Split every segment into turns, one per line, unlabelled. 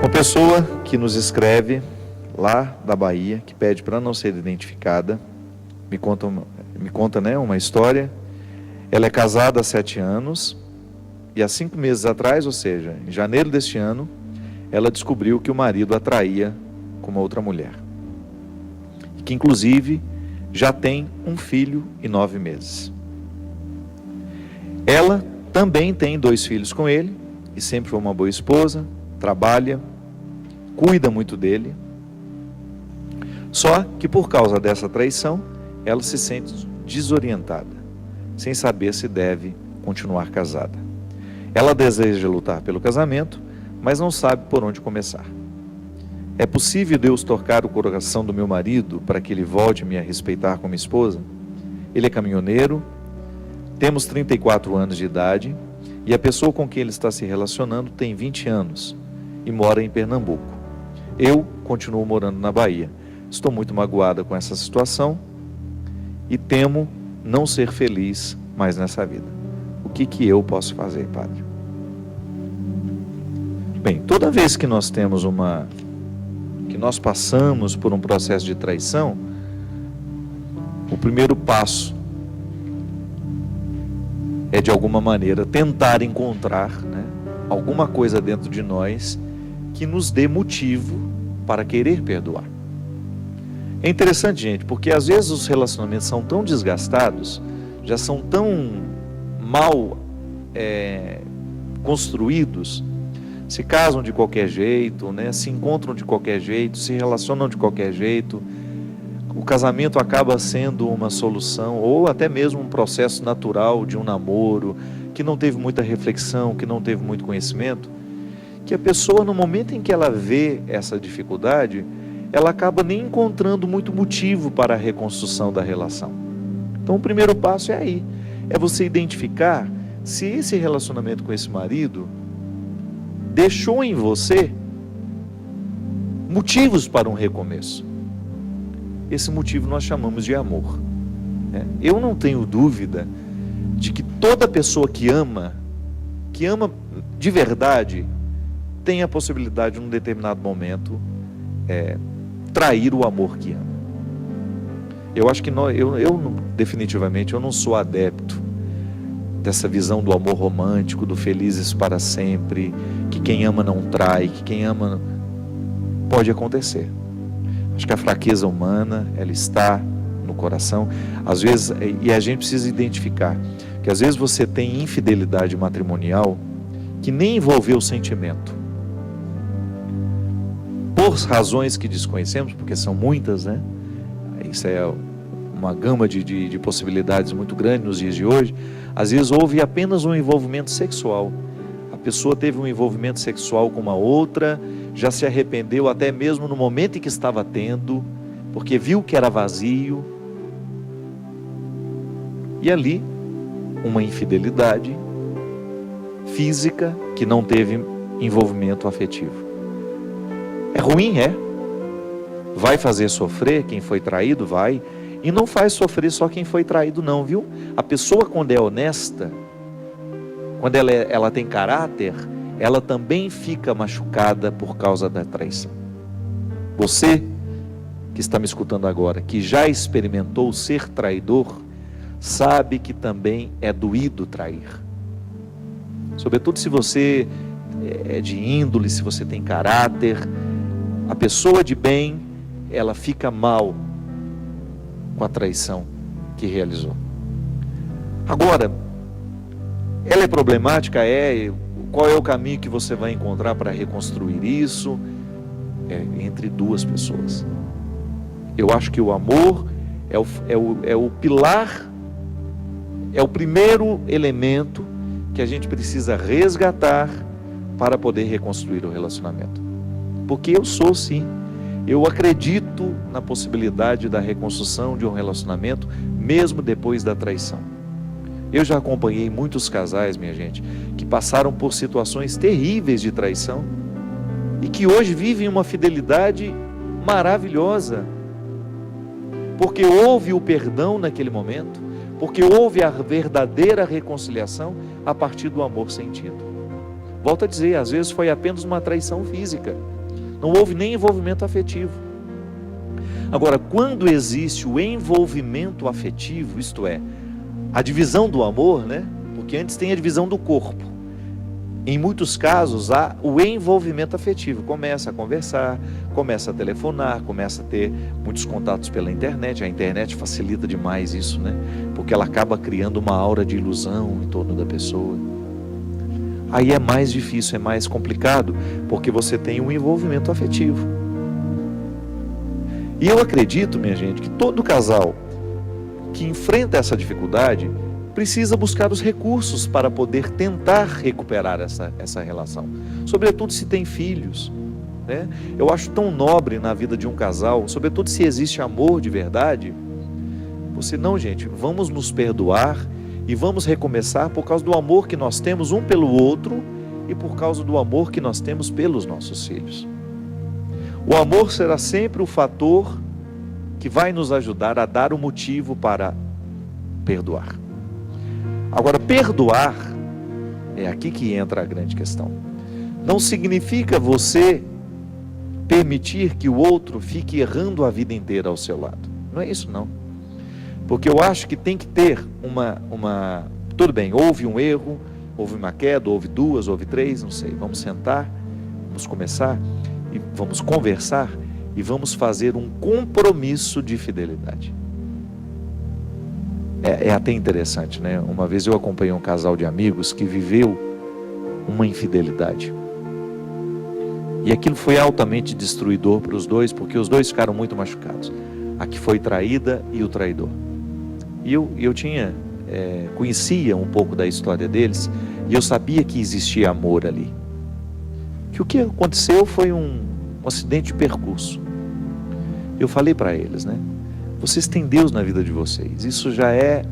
Uma pessoa que nos escreve lá da Bahia, que pede para não ser identificada, me conta, né, uma história. Ela é casada há 7 anos e há 5 meses atrás, ou seja, em janeiro deste ano, ela descobriu que o marido a traía com uma outra mulher. E que inclusive já tem um filho e 9 meses. Ela também tem 2 filhos com ele e sempre foi uma boa esposa, trabalha, cuida muito dele. Só que por causa dessa traição, ela se sente desorientada, sem saber se deve continuar casada. Ela deseja lutar pelo casamento, mas não sabe por onde começar. É possível Deus tocar o coração do meu marido para que ele volte a me respeitar como esposa? Ele é caminhoneiro, temos 34 anos de idade e a pessoa com quem ele está se relacionando tem 20 anos e mora em Pernambuco. Eu continuo morando na Bahia. Estou muito magoada com essa situação e temo não ser feliz mais nessa vida. O que eu posso fazer, Padre? Bem, toda vez que nós temos que nós passamos por um processo de traição, o primeiro passo é, de alguma maneira, tentar encontrar, né, alguma coisa dentro de nós que nos dê motivo para querer perdoar. É interessante, gente, porque às vezes os relacionamentos são tão desgastados, já são tão mal construídos, se casam de qualquer jeito, né, se encontram de qualquer jeito, se relacionam de qualquer jeito. O casamento acaba sendo uma solução, ou até mesmo um processo natural de um namoro, que não teve muita reflexão, que não teve muito conhecimento, que a pessoa, no momento em que ela vê essa dificuldade, ela acaba nem encontrando muito motivo para a reconstrução da relação. Então o primeiro passo é aí, é você identificar se esse relacionamento com esse marido deixou em você motivos para um recomeço. Esse motivo nós chamamos de amor. Eu não tenho dúvida de que toda pessoa que ama de verdade, tem a possibilidade, num determinado momento, trair o amor que ama. Eu acho que definitivamente, eu não sou adepto dessa visão do amor romântico, do felizes para sempre, que quem ama não trai, que quem ama pode acontecer. Acho que a fraqueza humana, ela está no coração, às vezes, e a gente precisa identificar, que às vezes você tem infidelidade matrimonial que nem envolveu o sentimento, por razões que desconhecemos, porque são muitas, né? Isso é uma gama de possibilidades muito grande nos dias de hoje. Às vezes houve apenas um envolvimento sexual. A pessoa teve um envolvimento sexual com uma outra, já se arrependeu até mesmo no momento em que estava tendo, porque viu que era vazio. E ali, uma infidelidade física que não teve envolvimento afetivo. É ruim, vai fazer sofrer quem foi traído, vai, e não faz sofrer só quem foi traído não, viu? A pessoa, quando é honesta, quando ela tem caráter, ela também fica machucada por causa da traição. Você que está me escutando agora, que já experimentou ser traidor, sabe que também é doído trair. Sobretudo se você é de índole, se você tem caráter, a pessoa de bem, ela fica mal com a traição que realizou. Agora, ela é problemática? Qual é o caminho que você vai encontrar para reconstruir isso? Entre 2 pessoas. Eu acho que o amor é o pilar, é o primeiro elemento que a gente precisa resgatar para poder reconstruir o relacionamento. Porque eu acredito na possibilidade da reconstrução de um relacionamento, mesmo depois da traição. Eu já acompanhei muitos casais, minha gente, que passaram por situações terríveis de traição e que hoje vivem uma fidelidade maravilhosa, porque houve o perdão naquele momento, porque houve a verdadeira reconciliação a partir do amor sentido. Volto a dizer, às vezes foi apenas uma traição física. Não houve nem envolvimento afetivo. Agora, quando existe o envolvimento afetivo, isto é, a divisão do amor, né? Porque antes tem a divisão do corpo. Em muitos casos há o envolvimento afetivo. Começa a conversar, começa a telefonar, começa a ter muitos contatos pela internet. A internet facilita demais isso, né? Porque ela acaba criando uma aura de ilusão em torno da pessoa. Aí é mais difícil, é mais complicado, porque você tem um envolvimento afetivo. E eu acredito, minha gente, que todo casal que enfrenta essa dificuldade precisa buscar os recursos para poder tentar recuperar essa relação. Sobretudo se tem filhos, né? Eu acho tão nobre na vida de um casal, sobretudo se existe amor de verdade. Você não, gente, vamos nos perdoar e vamos recomeçar por causa do amor que nós temos um pelo outro e por causa do amor que nós temos pelos nossos filhos. O amor será sempre o fator que vai nos ajudar a dar o motivo para perdoar. Agora, perdoar, é aqui que entra a grande questão. Não significa você permitir que o outro fique errando a vida inteira ao seu lado. Não é isso, não. Porque eu acho que tem que ter tudo bem, houve um erro, houve uma queda, houve duas, houve três, não sei. Vamos sentar, vamos começar e vamos conversar e vamos fazer um compromisso de fidelidade. É até interessante, né? Uma vez eu acompanhei um casal de amigos que viveu uma infidelidade. E aquilo foi altamente destruidor para os dois, porque os dois ficaram muito machucados. A que foi traída e o traidor. E eu conhecia um pouco da história deles, e eu sabia que existia amor ali. Que o que aconteceu foi um acidente de percurso. Eu falei para eles, né? Vocês têm Deus na vida de vocês, isso já é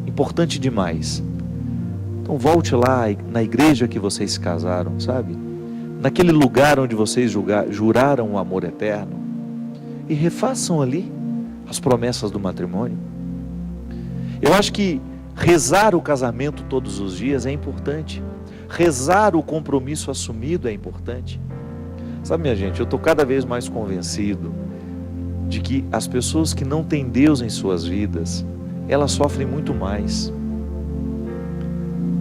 importante demais. Então volte lá na igreja que vocês se casaram, sabe? Naquele lugar onde vocês juraram o amor eterno, e refaçam ali as promessas do matrimônio. Eu acho que rezar o casamento todos os dias é importante. Rezar o compromisso assumido é importante. Sabe, minha gente, eu estou cada vez mais convencido de que as pessoas que não têm Deus em suas vidas, elas sofrem muito mais.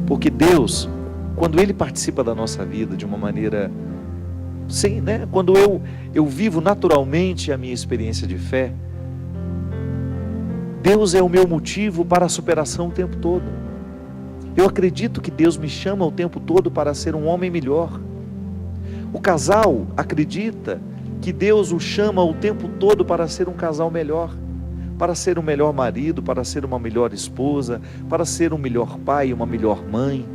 Porque Deus, quando Ele participa da nossa vida de uma maneira, sim, né? Quando eu vivo naturalmente a minha experiência de fé, Deus é o meu motivo para a superação o tempo todo. Eu acredito que Deus me chama o tempo todo para ser um homem melhor. O casal acredita que Deus o chama o tempo todo para ser um casal melhor, para ser um melhor marido, para ser uma melhor esposa, para ser um melhor pai, uma melhor mãe.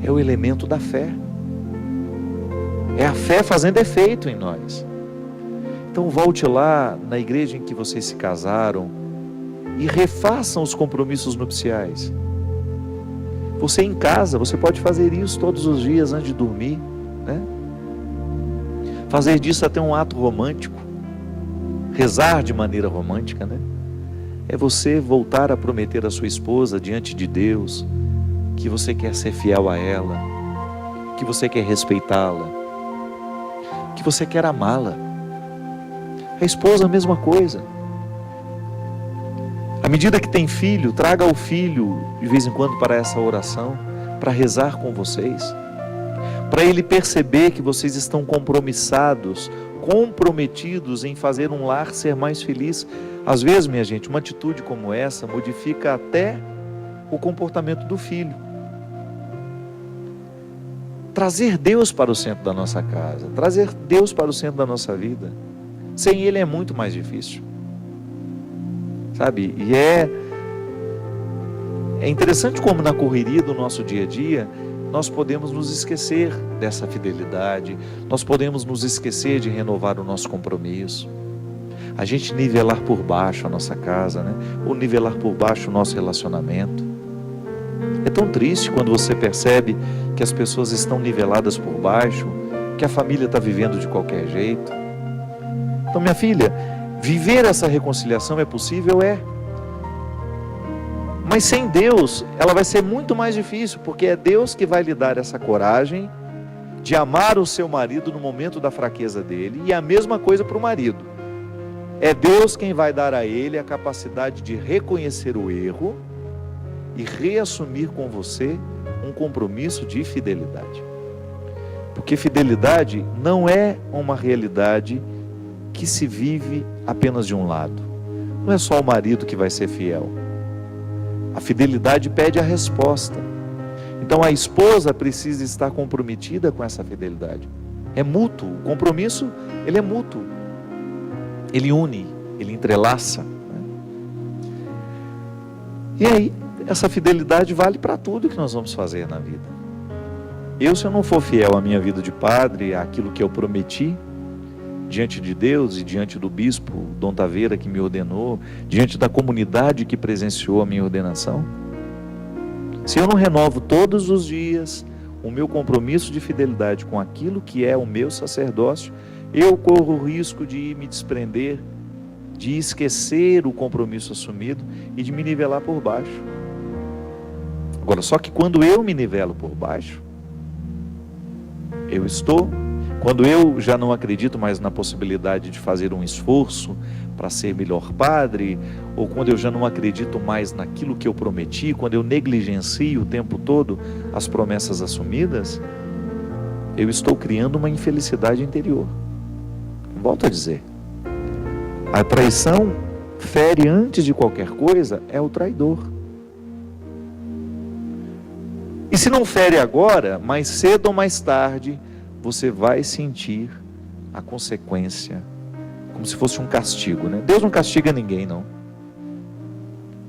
É o elemento da fé. É a fé fazendo efeito em nós. Então volte lá na igreja em que vocês se casaram e refaçam os compromissos nupciais. Você em casa, você pode fazer isso todos os dias antes de dormir, né? Fazer disso até um ato romântico. Rezar de maneira romântica, né? É você voltar a prometer à sua esposa diante de Deus que você quer ser fiel a ela, que você quer respeitá-la, que você quer amá-la. A esposa a mesma coisa. À medida que tem filho, traga o filho de vez em quando para essa oração, para rezar com vocês, para ele perceber que vocês estão comprometidos em fazer um lar ser mais feliz. Às vezes, minha gente, uma atitude como essa modifica até o comportamento do filho. Trazer Deus para o centro da nossa casa, trazer Deus para o centro da nossa vida, sem Ele é muito mais difícil, sabe? E é interessante como na correria do nosso dia a dia, nós podemos nos esquecer dessa fidelidade, nós podemos nos esquecer de renovar o nosso compromisso, a gente nivelar por baixo a nossa casa, né? Ou nivelar por baixo o nosso relacionamento. É tão triste quando você percebe que as pessoas estão niveladas por baixo, que a família está vivendo de qualquer jeito. Então, minha filha, viver essa reconciliação é possível? É. Mas sem Deus, ela vai ser muito mais difícil, porque é Deus que vai lhe dar essa coragem de amar o seu marido no momento da fraqueza dele, e a mesma coisa para o marido. É Deus quem vai dar a ele a capacidade de reconhecer o erro e reassumir com você um compromisso de fidelidade. Porque fidelidade não é uma realidade que se vive apenas de um lado. Não é só o marido que vai ser fiel. A fidelidade pede a resposta. Então a esposa precisa estar comprometida com essa fidelidade. É mútuo. O compromisso, ele é mútuo. Ele une, ele entrelaça. E aí, essa fidelidade vale para tudo que nós vamos fazer na vida. Se eu não for fiel à minha vida de padre, àquilo que eu prometi, diante de Deus e diante do bispo Dom Taveira que me ordenou, diante da comunidade que presenciou a minha ordenação, se eu não renovo todos os dias o meu compromisso de fidelidade com aquilo que é o meu sacerdócio, eu corro o risco de me desprender, de esquecer o compromisso assumido e de me nivelar por baixo. Agora, só que quando eu me nivelo por baixo, quando eu já não acredito mais na possibilidade de fazer um esforço para ser melhor padre, ou quando eu já não acredito mais naquilo que eu prometi, quando eu negligencio o tempo todo as promessas assumidas, eu estou criando uma infelicidade interior. Volto a dizer, a traição fere antes de qualquer coisa, é o traidor. E se não fere agora, mais cedo ou mais tarde, você vai sentir a consequência, como se fosse um castigo, né? Deus não castiga ninguém, não.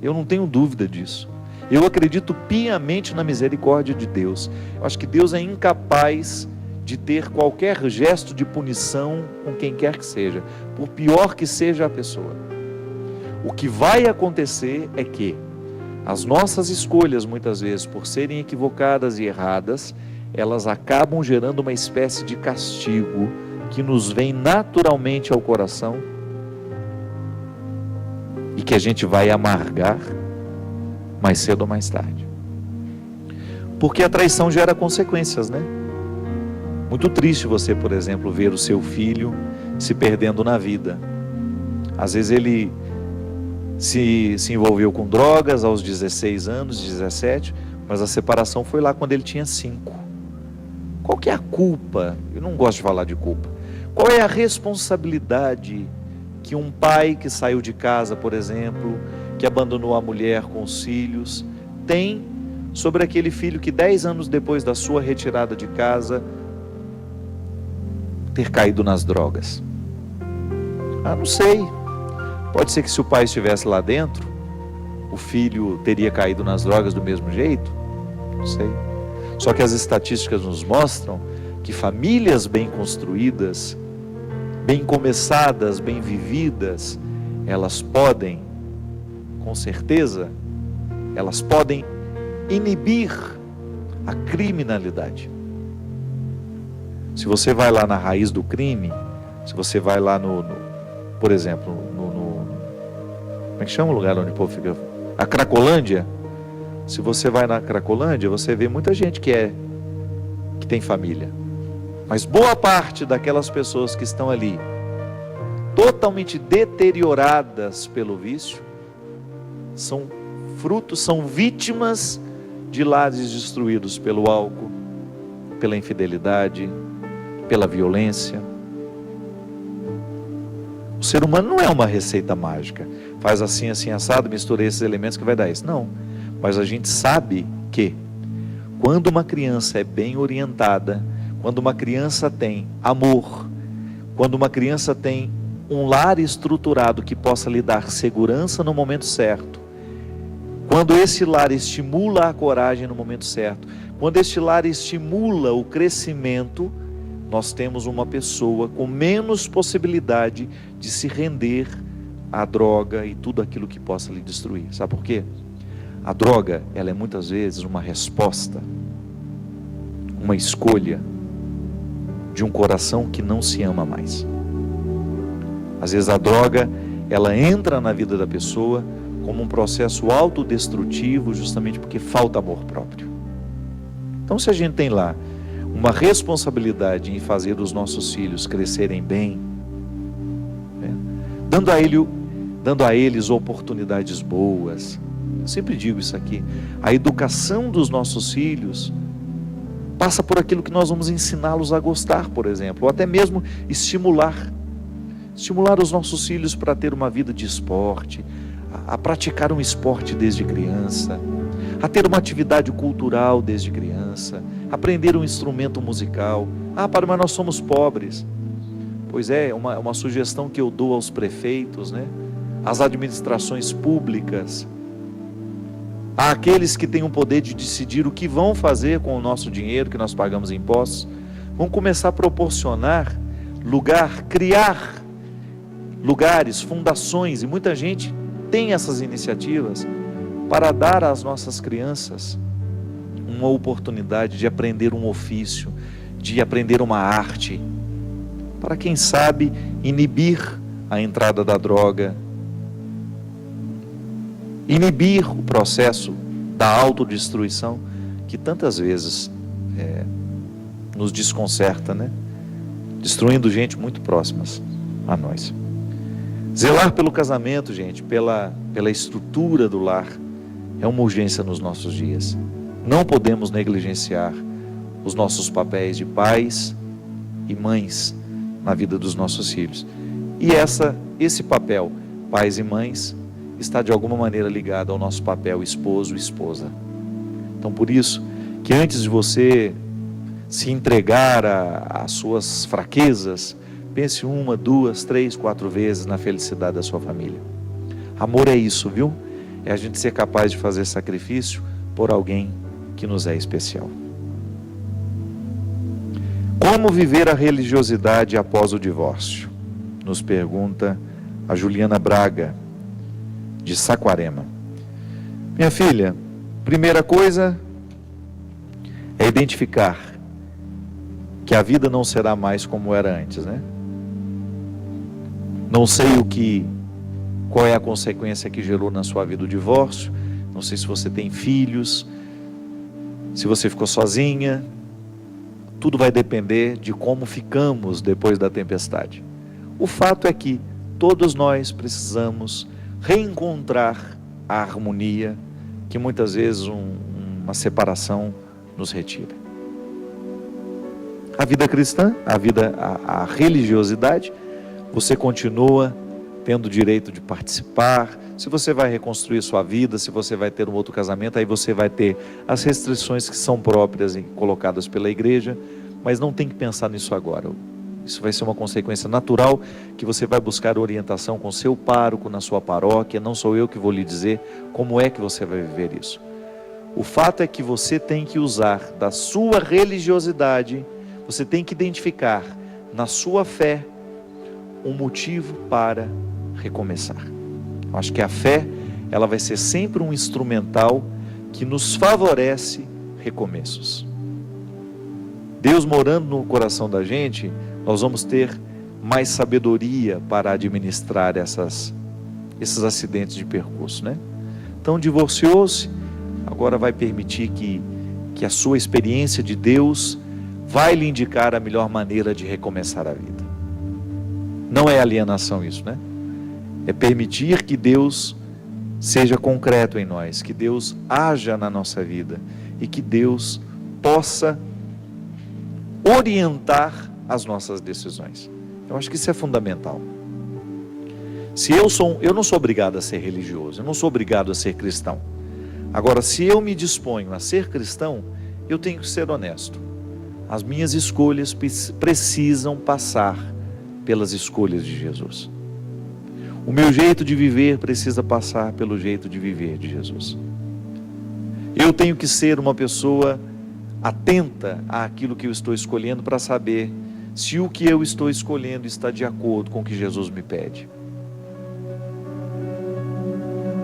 Eu não tenho dúvida disso. Eu acredito piamente na misericórdia de Deus. Eu acho que Deus é incapaz de ter qualquer gesto de punição com quem quer que seja, por pior que seja a pessoa. O que vai acontecer é que as nossas escolhas, muitas vezes, por serem equivocadas e erradas, elas acabam gerando uma espécie de castigo que nos vem naturalmente ao coração e que a gente vai amargar mais cedo ou mais tarde. Porque a traição gera consequências, né? Muito triste você, por exemplo, ver o seu filho se perdendo na vida. Às vezes ele se envolveu com drogas aos 16 anos, 17, mas a separação foi lá quando ele tinha 5. Qual que é a culpa? Eu não gosto de falar de culpa. Qual é a responsabilidade que um pai que saiu de casa, por exemplo, que abandonou a mulher com os filhos, tem sobre aquele filho que 10 anos depois da sua retirada de casa, ter caído nas drogas? Não sei. Pode ser que se o pai estivesse lá dentro, o filho teria caído nas drogas do mesmo jeito? Não sei. Só que as estatísticas nos mostram que famílias bem construídas, bem começadas, bem vividas, elas podem, com certeza, elas podem inibir a criminalidade. Se você vai lá na raiz do crime, se você vai lá por exemplo, como é que chama o lugar onde o povo fica? A Cracolândia. Se você vai na Cracolândia, você vê muita gente que tem família. Mas boa parte daquelas pessoas que estão ali, totalmente deterioradas pelo vício, são vítimas de lares destruídos pelo álcool, pela infidelidade, pela violência. O ser humano não é uma receita mágica. Faz assim, assim, assado, mistura esses elementos que vai dar isso. Não. Mas a gente sabe que quando uma criança é bem orientada, quando uma criança tem amor, quando uma criança tem um lar estruturado que possa lhe dar segurança no momento certo, quando esse lar estimula a coragem no momento certo, quando este lar estimula o crescimento, nós temos uma pessoa com menos possibilidade de se render à droga e tudo aquilo que possa lhe destruir. Sabe por quê? A droga, ela é muitas vezes uma resposta, uma escolha de um coração que não se ama mais. Às vezes a droga, ela entra na vida da pessoa como um processo autodestrutivo, justamente porque falta amor próprio. Então, se a gente tem lá uma responsabilidade em fazer os nossos filhos crescerem bem, né, dando a eles oportunidades boas, eu sempre digo isso aqui, a educação dos nossos filhos passa por aquilo que nós vamos ensiná-los a gostar, por exemplo, ou até mesmo estimular os nossos filhos para ter uma vida de esporte, a praticar um esporte desde criança, a ter uma atividade cultural desde criança, aprender um instrumento musical. Pai, mas nós somos pobres. Pois é, uma sugestão que eu dou aos prefeitos, né? Às administrações públicas, àqueles que têm o poder de decidir o que vão fazer com o nosso dinheiro que nós pagamos impostos, vão começar a proporcionar criar lugares, fundações, e muita gente tem essas iniciativas para dar às nossas crianças uma oportunidade de aprender um ofício, de aprender uma arte, para quem sabe inibir a entrada da droga, inibir o processo da autodestruição que tantas vezes nos desconcerta, né? Destruindo gente muito próximas a nós. Zelar pelo casamento, gente, pela estrutura do lar, é uma urgência nos nossos dias. Não podemos negligenciar os nossos papéis de pais e mães na vida dos nossos filhos. E esse papel, pais e mães, está de alguma maneira ligado ao nosso papel esposo e esposa. Então, por isso, que antes de você se entregar às suas fraquezas, pense 1, 2, 3, 4 vezes na felicidade da sua família. Amor é isso, viu? É a gente ser capaz de fazer sacrifício por alguém que nos é especial. Como viver a religiosidade após o divórcio? Nos pergunta a Juliana Braga, de Saquarema. Minha filha, primeira coisa é identificar que a vida não será mais como era antes, né? Não sei qual é a consequência que gerou na sua vida o divórcio, não sei se você tem filhos, se você ficou sozinha, tudo vai depender de como ficamos depois da tempestade. O fato é que todos nós precisamos reencontrar a harmonia que muitas vezes uma separação nos retira. A vida cristã, a religiosidade, você continua tendo o direito de participar. Se você vai reconstruir sua vida, se você vai ter um outro casamento, aí você vai ter as restrições que são próprias e colocadas pela igreja, mas não tem que pensar nisso agora. Isso vai ser uma consequência natural, que você vai buscar orientação com seu pároco na sua paróquia. Não sou eu que vou lhe dizer como é que você vai viver isso. O fato é que você tem que usar da sua religiosidade, você tem que identificar na sua fé um motivo para recomeçar. Eu acho que a fé, ela vai ser sempre um instrumental que nos favorece recomeços. Deus morando no coração da gente, nós vamos ter mais sabedoria para administrar esses acidentes de percurso, né? Então, divorciou-se, agora vai permitir que a sua experiência de Deus vai lhe indicar a melhor maneira de recomeçar a vida. Não é alienação isso, né? É permitir que Deus seja concreto em nós, que Deus haja na nossa vida e que Deus possa orientar as nossas decisões. Eu acho que isso é fundamental. Eu não sou obrigado a ser religioso, eu não sou obrigado a ser cristão. Agora, se eu me disponho a ser cristão, eu tenho que ser honesto. As minhas escolhas precisam passar pelas escolhas de Jesus. O meu jeito de viver precisa passar pelo jeito de viver de Jesus. Eu tenho que ser uma pessoa atenta àquilo que eu estou escolhendo para saber se o que eu estou escolhendo está de acordo com o que Jesus me pede.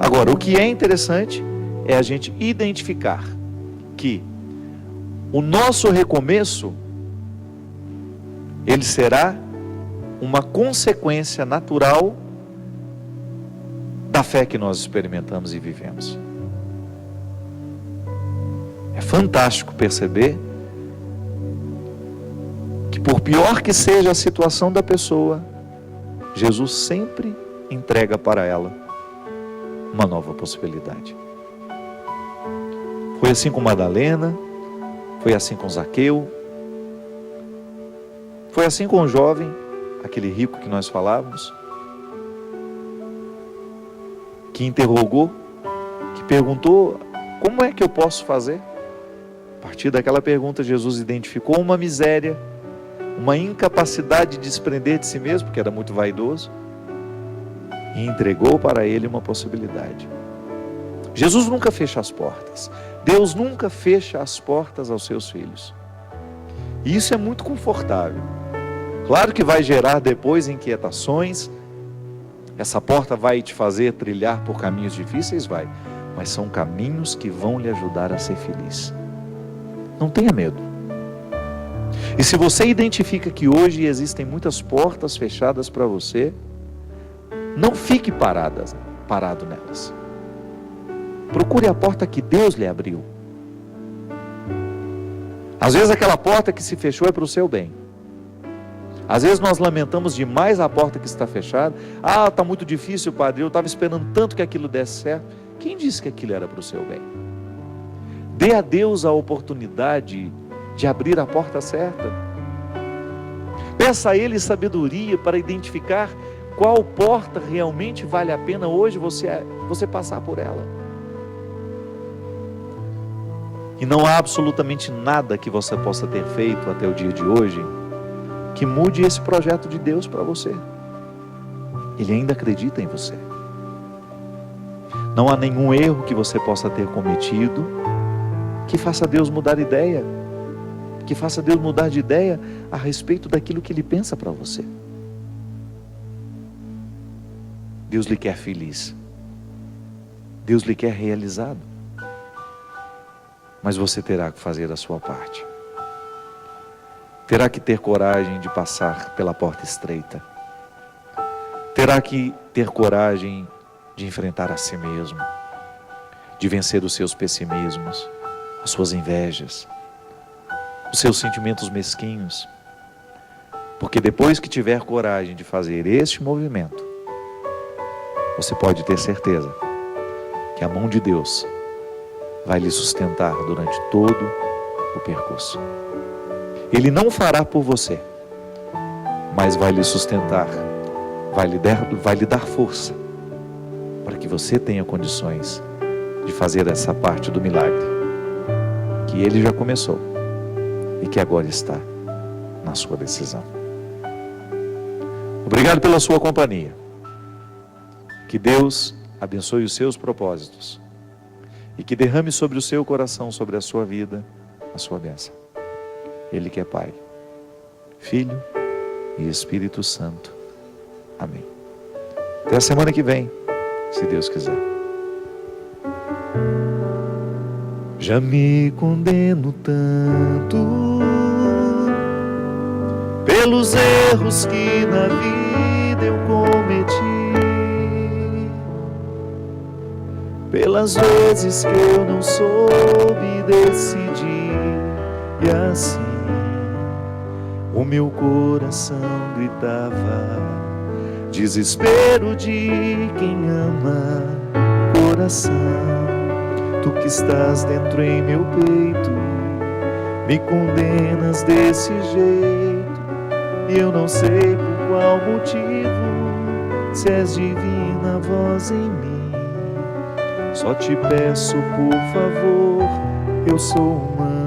Agora, o que é interessante é a gente identificar que o nosso recomeço, ele será uma consequência natural da fé que nós experimentamos e vivemos. É fantástico perceber que, por pior que seja a situação da pessoa, Jesus sempre entrega para ela uma nova possibilidade. Foi assim com Madalena, foi assim com Zaqueu, foi assim com o jovem, aquele rico que nós falávamos, que interrogou, que perguntou: como é que eu posso fazer? A partir daquela pergunta, Jesus identificou uma miséria, uma incapacidade de desprender de si mesmo, porque era muito vaidoso, e entregou para ele uma possibilidade. Jesus nunca fecha as portas. Deus nunca fecha as portas aos seus filhos. E isso é muito confortável. Claro que vai gerar depois inquietações. Essa porta vai te fazer trilhar por caminhos difíceis? Vai. Mas são caminhos que vão lhe ajudar a ser feliz. Não tenha medo. E se você identifica que hoje existem muitas portas fechadas para você, não fique parado nelas. Procure a porta que Deus lhe abriu. Às vezes aquela porta que se fechou é para o seu bem. Às vezes nós lamentamos demais a porta que está fechada. Ah, está muito difícil, padre, eu estava esperando tanto que aquilo desse certo. Quem disse que aquilo era para o seu bem? Dê a Deus a oportunidade de abrir a porta certa. Peça a Ele sabedoria para identificar qual porta realmente vale a pena hoje você passar por ela. E não há absolutamente nada que você possa ter feito até o dia de hoje que mude esse projeto de Deus para você. Ele ainda acredita em você. Não há nenhum erro que você possa ter cometido que faça Deus mudar de ideia, que faça Deus mudar de ideia a respeito daquilo que Ele pensa para você. Deus lhe quer feliz. Deus lhe quer realizado. Mas você terá que fazer a sua parte. Terá que ter coragem de passar pela porta estreita. Terá que ter coragem de enfrentar a si mesmo, de vencer os seus pessimismos, as suas invejas, os seus sentimentos mesquinhos. Porque depois que tiver coragem de fazer este movimento, você pode ter certeza que a mão de Deus vai lhe sustentar durante todo o percurso. Ele não fará por você, mas vai lhe sustentar, vai lhe dar força, para que você tenha condições de fazer essa parte do milagre, que Ele já começou, e que agora está na sua decisão. Obrigado pela sua companhia. Que Deus abençoe os seus propósitos, e que derrame sobre o seu coração, sobre a sua vida, a sua bênção. Ele que é Pai, Filho e Espírito Santo. Amém. Até a semana que vem, se Deus quiser. Já me condeno tanto pelos erros que na vida eu cometi, pelas vezes que eu não soube decidir, e assim o meu coração gritava, desespero de quem ama. Coração, tu que estás dentro em meu peito, me condenas desse jeito, e eu não sei por qual motivo, se és divina voz em mim. Só te peço, por favor, eu sou humano,